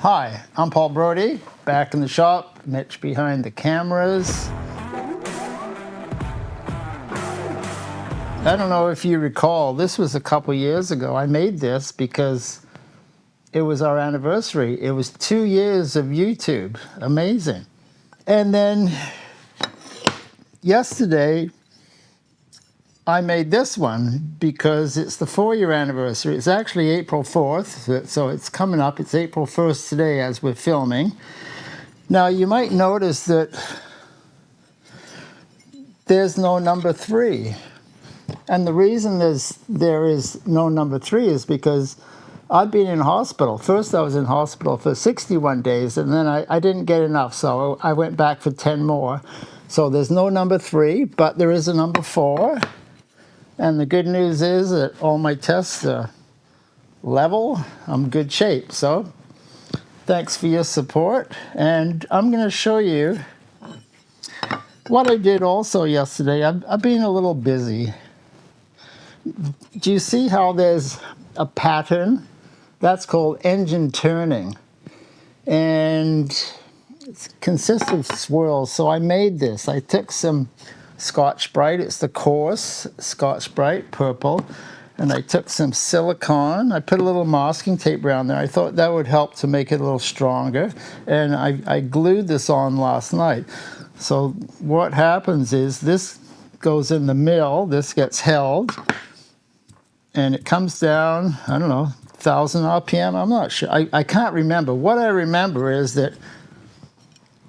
Hi, I'm Paul Brodie, back in the shop, Mitch behind the cameras. I don't know if you recall, this was a couple years ago. I made this because it was our anniversary. It was 2 years of YouTube. Amazing. And then yesterday, I made this one because it's the 4-year anniversary. It's actually April 4th, so it's coming up. It's April 1st today as we're filming. Now, you might notice that there's no number 3. And the reason there is no number 3 is because I've been in hospital. First, I was in hospital for 61 days, and then I didn't get enough, so I went back for 10 more. So there's no number 3, but there is a number 4. And the good news is that all my tests are level. I'm in good shape. So thanks for your support. And I'm going to show you what I did also yesterday. I've been a little busy. Do you see how there's a pattern? That's called engine turning. And it consists of swirls. So I made this. I took some Scotch-Brite. It's the coarse Scotch-Brite purple. And I took some silicone. I put a little masking tape around there. I thought that would help to make it a little stronger. And I glued this on last night. So what happens is this goes in the mill. This gets held. And it comes down, I don't know, 1,000 RPM. I'm not sure. I can't remember. What I remember is that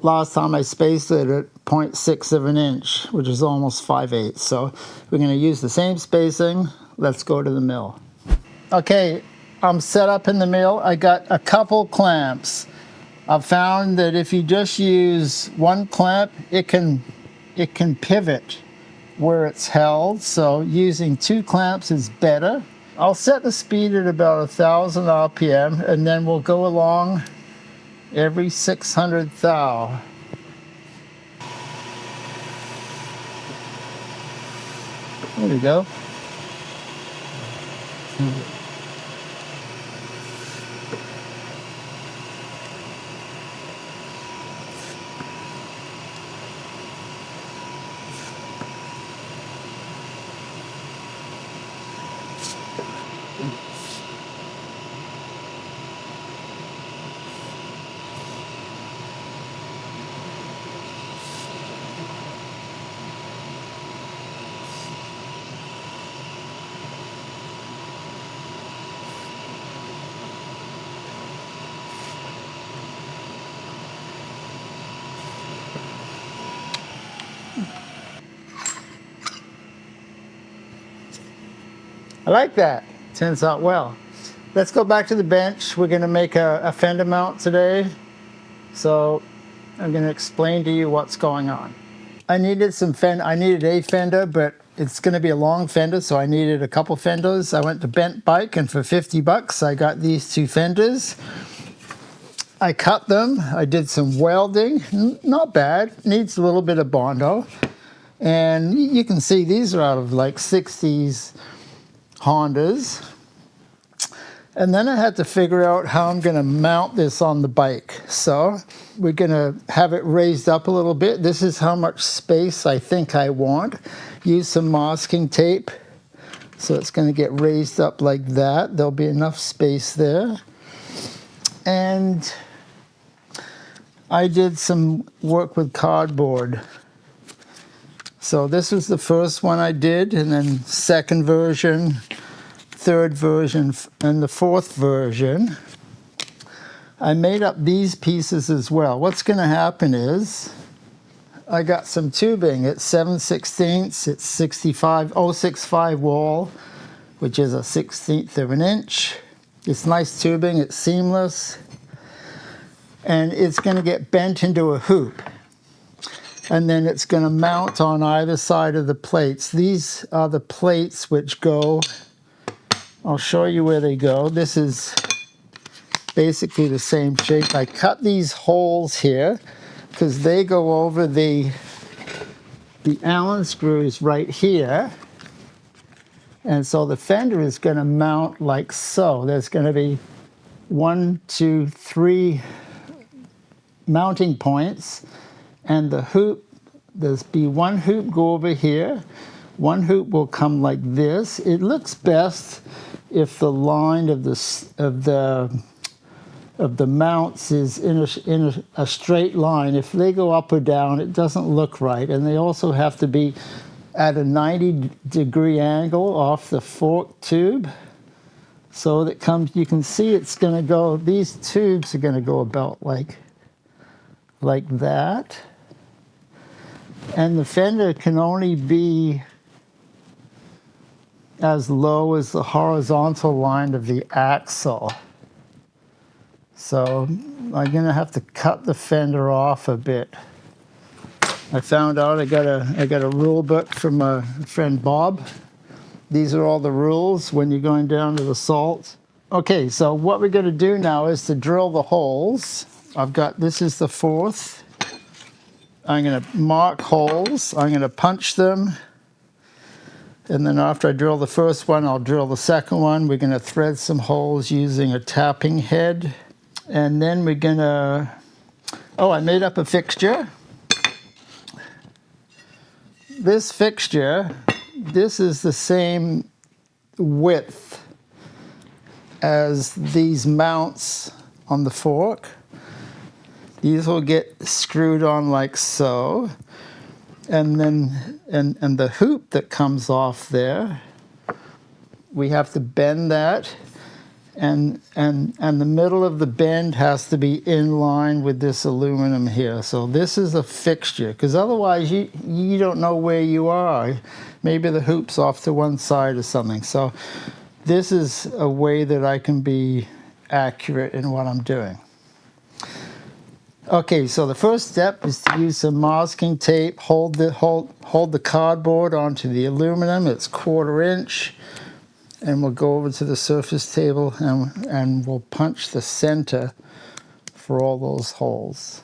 last time I spaced it at 0.6 of an inch, which is almost 5/8. So we're going to use the same spacing. Let's go to the mill. Okay, I'm set up in the mill. I got a couple clamps. I've found that if you just use one clamp, it can pivot where it's held. So using 2 clamps is better. I'll set the speed at about 1,000 RPM, and then we'll go along every 600 thou. There we go. I like that. Turns out well. Let's go back to the bench. We're going to make a fender mount today. So I'm going to explain to you what's going on. I needed a fender, but it's going to be a long fender, so I needed a couple fenders. I went to Bent Bike, and for 50 bucks, I got these 2 fenders. I cut them. I did some welding. Not bad. Needs a little bit of Bondo. And you can see these are out of like 60s Hondas. And then I had to figure out how I'm going to mount this on the bike. So we're going to have it raised up a little bit. This is how much space I think I want. Use some masking tape. So it's going to get raised up like that. There'll be enough space there. And I did some work with cardboard. So this was the first one I did, and then second version, third version, and the fourth version. I made up these pieces as well. What's going to happen is I got some tubing. It's 7/16. It's 065 wall, which is a 1/16 of an inch. It's nice tubing. It's seamless. And it's going to get bent into a hoop. And then it's going to mount on either side of the plates. These are the plates which go, I'll show you where they go. This is basically the same shape. I cut these holes here because they go over the Allen screws right here. And so the fender is going to mount like so. There's going to be 1, 2, 3 mounting points, and the hoop, there's be one hoop go over here, one hoop will come like this. It looks best if the line of the mounts is in a straight line. If they go up or down, it doesn't look right. And they also have to be at a 90-degree angle off the fork tube. So that comes, you can see it's going to go, these tubes are going to go about like that. And the fender can only be as low as the horizontal line of the axle. So I'm going to have to cut the fender off a bit. I found out I got a rule book from my friend Bob. These are all the rules when you're going down to the salt. Okay, so what we're going to do now is to drill the holes. This is the 4th. I'm going to mark holes. I'm going to punch them. And then after I drill the first one, I'll drill the second one. We're going to thread some holes using a tapping head. And then we're going to, I made up a fixture. This fixture, this is the same width as these mounts on the fork. These will get screwed on like so. And then, and the hoop that comes off there, we have to bend that. And the middle of the bend has to be in line with this aluminum here. So this is a fixture, because otherwise you don't know where you are. Maybe the hoop's off to one side or something. So this is a way that I can be accurate in what I'm doing. Okay, so the first step is to use some masking tape. Hold the cardboard onto the aluminum. It's 1/4 inch. And we'll go over to the surface table and we'll punch the center for all those holes.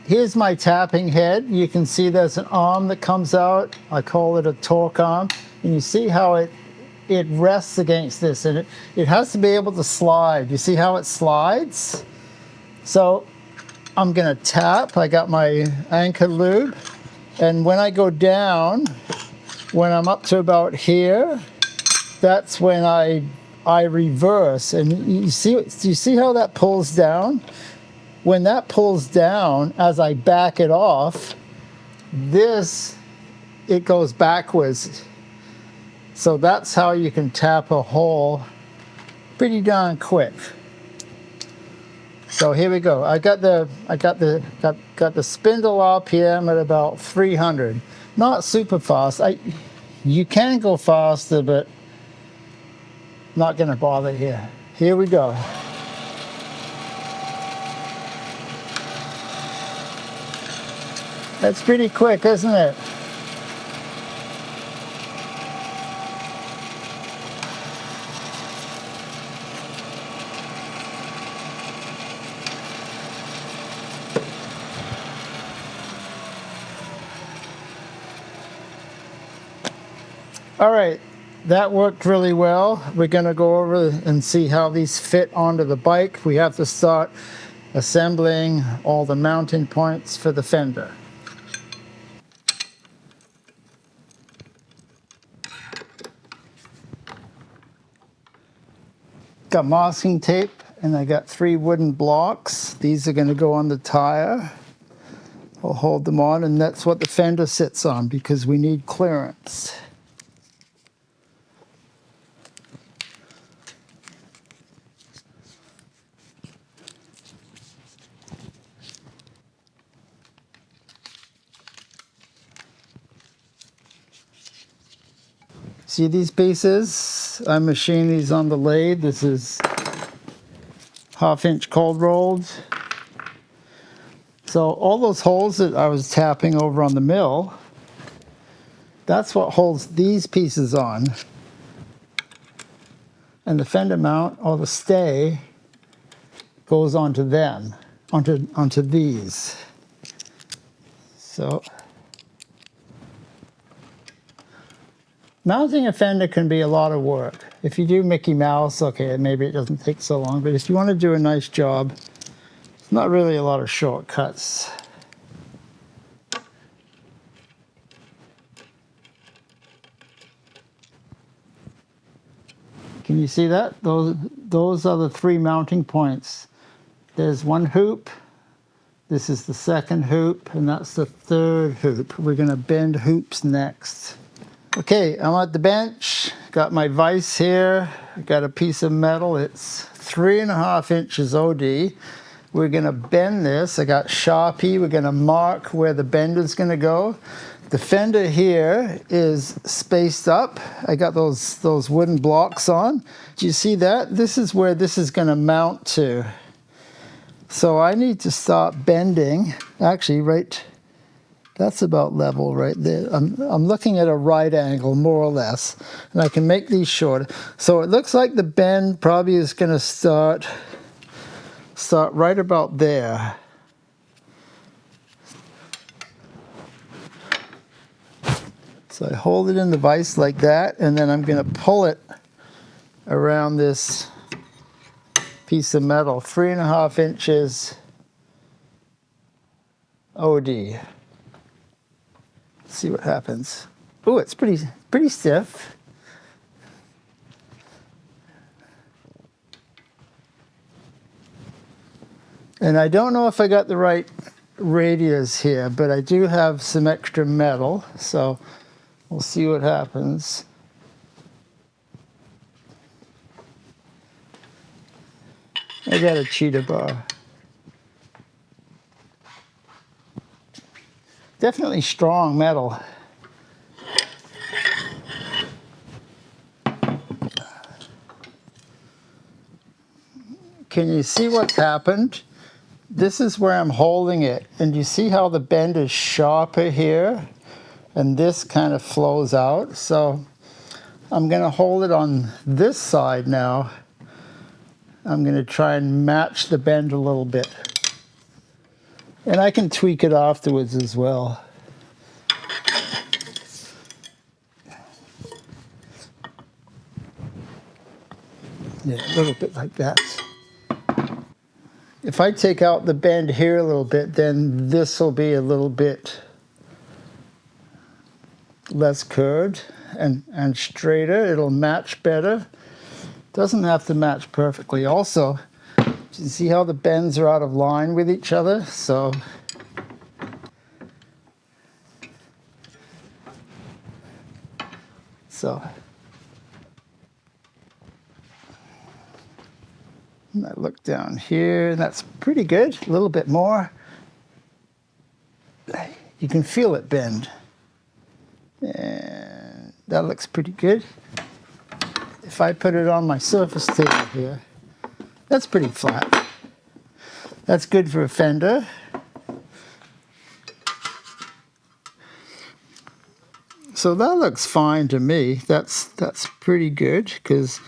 Here's my tapping head. You can see there's an arm that comes out. I call it a torque arm. And you see how it rests against this, and it has to be able to slide. You see how it slides? So I'm gonna tap. I got my anchor lube. And when I go down, when I'm up to about here, that's when I reverse. And you see how that pulls down? When that pulls down, as I back it off, it goes backwards. So that's how you can tap a hole pretty darn quick. So here we go. I got the spindle RPM at about 300. Not super fast. You can go faster, but not gonna bother here. Here we go. That's pretty quick, isn't it? All right, that worked really well. We're gonna go over and see how these fit onto the bike. We have to start assembling all the mounting points for the fender. Got masking tape, and I got 3 wooden blocks. These are going to go on the tire. I'll hold them on, and that's what the fender sits on because we need clearance. See these pieces? I machine these on the lathe. This is 1/2 inch cold rolled. So all those holes that I was tapping over on the mill, that's what holds these pieces on. And the fender mount, or the stay, goes onto them, onto these. So mounting a fender can be a lot of work. If you do Mickey Mouse, okay, maybe it doesn't take so long, but if you want to do a nice job, it's not really a lot of shortcuts. Can you see that? Those are the 3 mounting points. There's one hoop, this is the second hoop, and that's the 3rd hoop. We're going to bend hoops next. Okay, I'm at the bench, got my vise here, got a piece of metal, it's 3.5 inches OD. We're going to bend this, I got Sharpie, we're going to mark where the bend is going to go. The fender here is spaced up. I got those wooden blocks on. Do you see that? This is where this is going to mount to. So I need to start bending. Actually, right, that's about level right there. I'm looking at a right angle, more or less, and I can make these shorter. So it looks like the bend probably is going to start right about there. So I hold it in the vise like that, and then I'm going to pull it around this piece of metal, 3.5 inches OD. Let's see what happens. Oh, it's pretty stiff. And I don't know if I got the right radius here, but I do have some extra metal, so we'll see what happens. I got a cheetah bar. Definitely strong metal. Can you see what's happened? This is where I'm holding it, and you see how the bend is sharper here, and this kind of flows out. So I'm going to hold it on this side now. I'm going to try and match the bend a little bit. And I can tweak it afterwards as well. Yeah, a little bit like that. If I take out the bend here a little bit, then this will be a little bit less curved and straighter. It'll match better. Doesn't have to match perfectly. Also, you see how the bends are out of line with each other? So I look down here, that's pretty good. A little bit more. You can feel it bend. And that looks pretty good. If I put it on my surface table here, that's pretty flat. That's good for a fender. So that looks fine to me. That's pretty good because,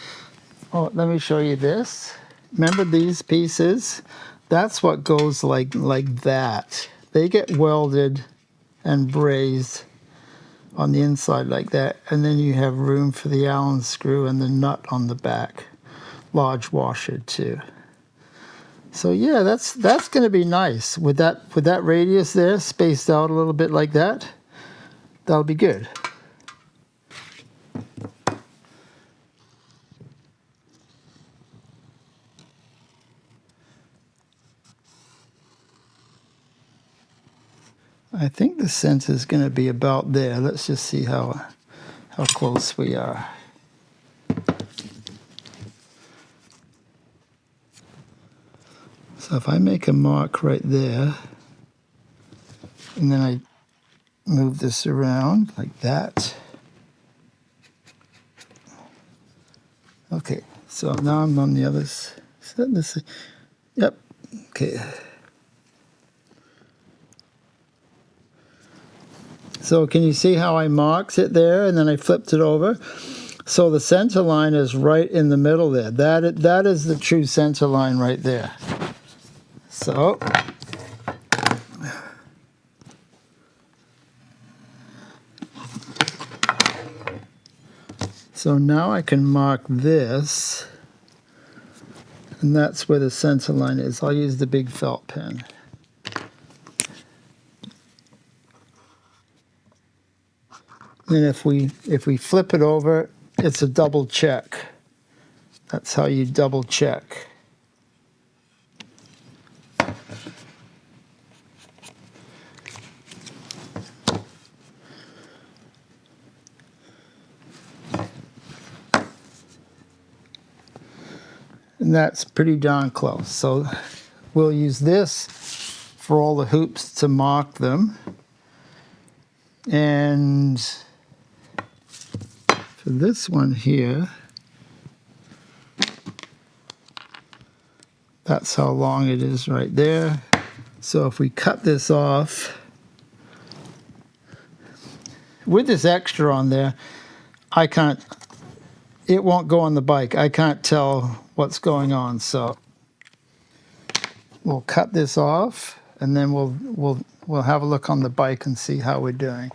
oh, let me show you this. Remember these pieces? That's what goes like that. They get welded and brazed on the inside like that, and then you have room for the Allen screw and the nut on the back. Large washer too. So yeah, that's going to be nice with that radius there spaced out a little bit like that. That'll be good. I think the center is going to be about there. Let's just see how close we are. So if I make a mark right there, and then I move this around like that. Okay, so now I'm on the other side. Yep, okay. So can you see how I marked it there and then I flipped it over? So the center line is right in the middle there. That is the true center line right there. So now I can mark this, and that's where the center line is. I'll use the big felt pen. And if we flip it over, it's a double check. That's how you double check. And that's pretty darn close. So we'll use this for all the hoops to mark them. And for this one here, that's how long it is right there. So if we cut this off, with this extra on there, it won't go on the bike. I can't tell what's going on. So we'll cut this off, and then we'll have a look on the bike and see how we're doing.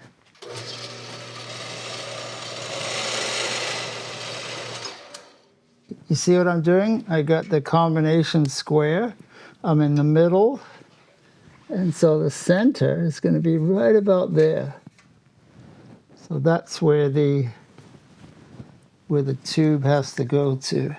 You see what I'm doing? I got the combination square. I'm in the middle. And so the center is going to be right about there. So that's where the tube has to go to.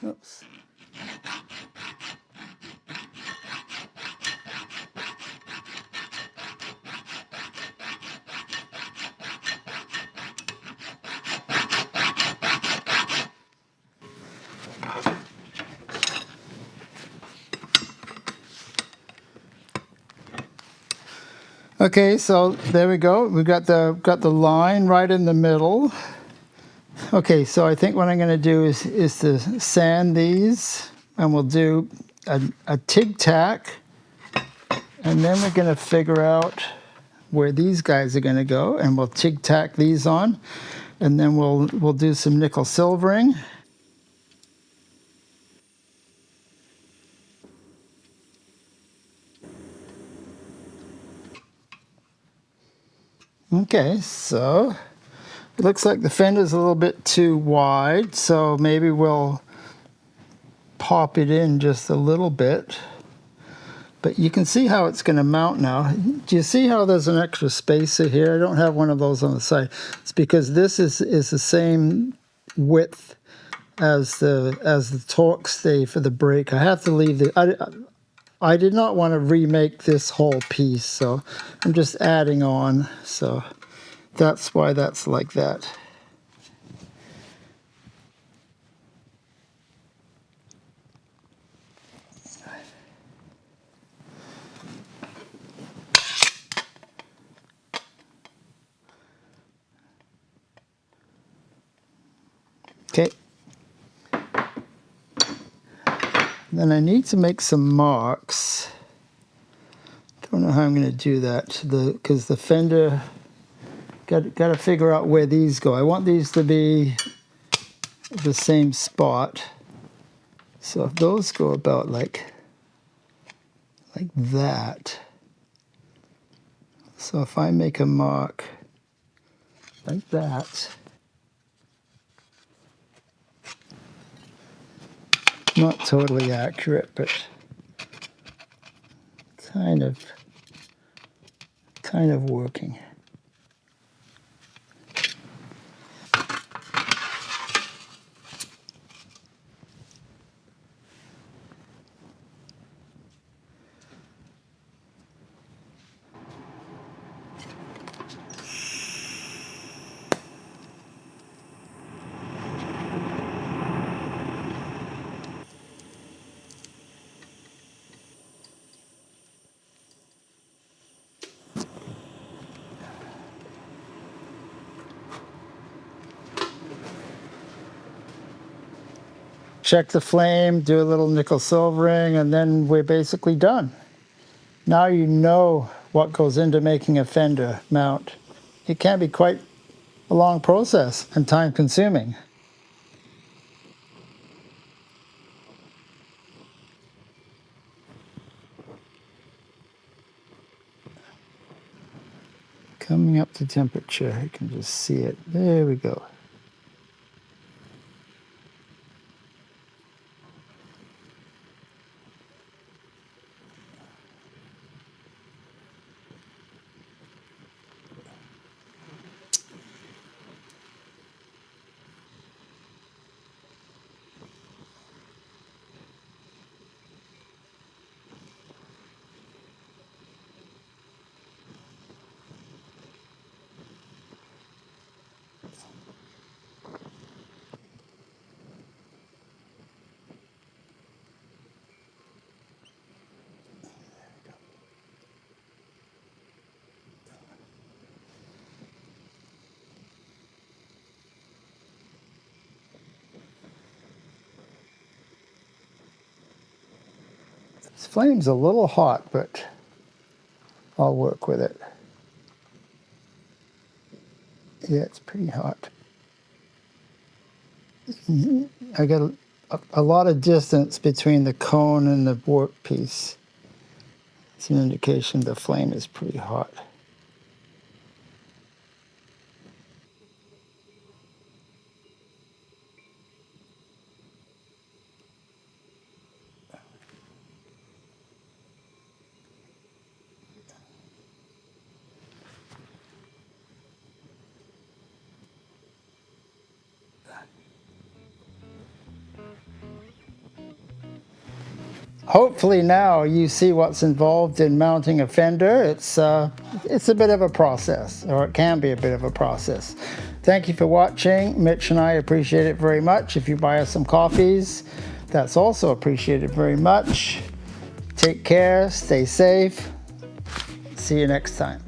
Oops. Okay, so there we go. We've got the line right in the middle. Okay, so I think what I'm going to do is to sand these, and we'll do a tic-tac, and then we're going to figure out where these guys are going to go, and we'll tic-tac these on, and then we'll do some nickel silvering. Okay, so it looks like the fender's a little bit too wide, so maybe we'll pop it in just a little bit. But you can see how it's going to mount now. Do you see how there's an extra spacer here? I don't have one of those on the side. It's because this is the same width as the torque stay for the brake. I have to leave I did not want to remake this whole piece, so I'm just adding on. So that's why that's like that. Okay. Then I need to make some marks. Don't know how I'm going to do that because the fender got to figure out where these go. I want these to be the same spot. So if those go about like that. So if I make a mark like that, not totally accurate, but kind of working. Check the flame, do a little nickel silvering, and then we're basically done. Now you know what goes into making a fender mount. It can be quite a long process and time consuming. Coming up to temperature, you can just see it. There we go. This flame's a little hot, but I'll work with it. Yeah, it's pretty hot. I got a lot of distance between the cone and the workpiece. It's an indication the flame is pretty hot. Hopefully now you see what's involved in mounting a fender. It's a bit of a process, or it can be a bit of a process. Thank you for watching. Mitch and I appreciate it very much. If you buy us some coffees, that's also appreciated very much. Take care, stay safe. See you next time.